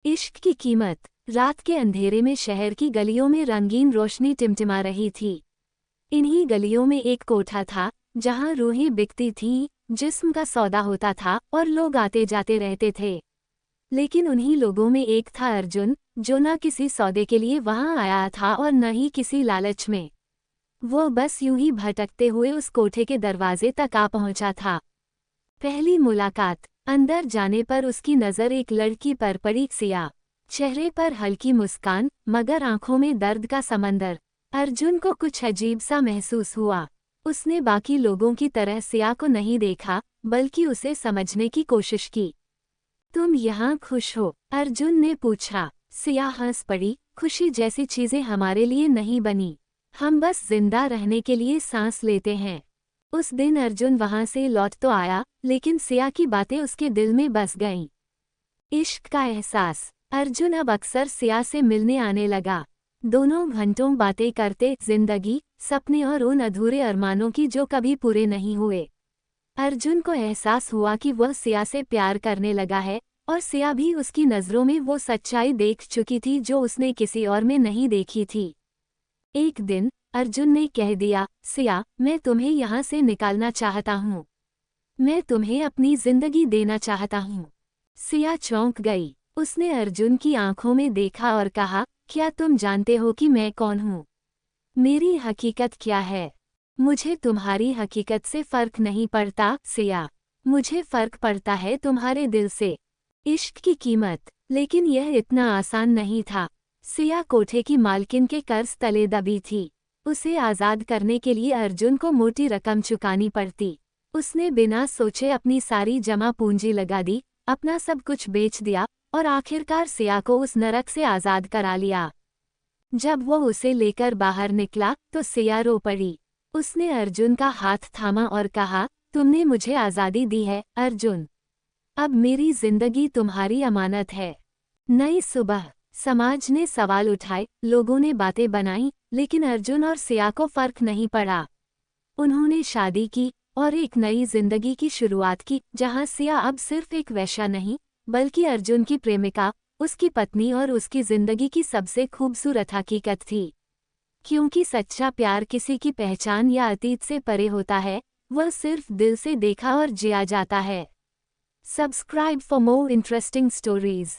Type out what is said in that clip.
इश्क की कीमत। रात के अंधेरे में शहर की गलियों में रंगीन रोशनी टिमटिमा रही थी। इन्हीं गलियों में एक कोठा था जहां रूहें बिकती थीं, जिस्म का सौदा होता था और लोग आते जाते रहते थे। लेकिन उन्हीं लोगों में एक था अर्जुन, जो न किसी सौदे के लिए वहां आया था और न ही किसी लालच में। वो बस यूं ही भटकते हुए उस कोठे के दरवाजे तक आ पहुंचा था। पहली मुलाकात। अंदर जाने पर उसकी नज़र एक लड़की पर पड़ी। सिया, चेहरे पर हल्की मुस्कान मगर आंखों में दर्द का समंदर। अर्जुन को कुछ अजीब सा महसूस हुआ। उसने बाकी लोगों की तरह सिया को नहीं देखा, बल्कि उसे समझने की कोशिश की। तुम यहाँ खुश हो? अर्जुन ने पूछा। सिया हंस पड़ी। खुशी जैसी चीजें हमारे लिए नहीं बनी, हम बस जिंदा रहने के लिए सांस लेते हैं। उस दिन अर्जुन वहां से लौट तो आया, लेकिन सिया की बातें उसके दिल में बस गईं। इश्क का एहसास। अर्जुन अब अक्सर सिया से मिलने आने लगा। दोनों घंटों बातें करते, जिंदगी, सपने और उन अधूरे अरमानों की जो कभी पूरे नहीं हुए। अर्जुन को एहसास हुआ कि वह सिया से प्यार करने लगा है, और सिया भी उसकी नज़रों में वो सच्चाई देख चुकी थी जो उसने किसी और में नहीं देखी थी। एक दिन अर्जुन ने कह दिया, सिया, मैं तुम्हें यहाँ से निकालना चाहता हूँ। मैं तुम्हें अपनी जिंदगी देना चाहता हूँ। सिया चौंक गई। उसने अर्जुन की आंखों में देखा और कहा, क्या तुम जानते हो कि मैं कौन हूँ? मेरी हकीकत क्या है? मुझे तुम्हारी हकीकत से फर्क नहीं पड़ता सिया। मुझे फर्क पड़ता है तुम्हारे दिल से। इश्क की कीमत। लेकिन यह इतना आसान नहीं था। सिया कोठे की मालकिन के कर्ज तले दबी थी। उसे आज़ाद करने के लिए अर्जुन को मोटी रकम चुकानी पड़ती। उसने बिना सोचे अपनी सारी जमा पूंजी लगा दी, अपना सब कुछ बेच दिया और आखिरकार सिया को उस नरक से आज़ाद करा लिया। जब वो उसे लेकर बाहर निकला तो सिया रो पड़ी। उसने अर्जुन का हाथ थामा और कहा, तुमने मुझे आज़ादी दी है अर्जुन। अब मेरी जिंदगी तुम्हारी अमानत है। नई सुबह। समाज ने सवाल उठाए, लोगों ने बातें बनाई, लेकिन अर्जुन और सिया को फर्क नहीं पड़ा। उन्होंने शादी की और एक नई जिंदगी की शुरुआत की, जहां सिया अब सिर्फ एक वेश्या नहीं, बल्कि अर्जुन की प्रेमिका, उसकी पत्नी और उसकी जिंदगी की सबसे खूबसूरत हकीकत थी। क्योंकि सच्चा प्यार किसी की पहचान या अतीत से परे होता है, वह सिर्फ दिल से देखा और जिया जाता है। Subscribe for more interesting stories.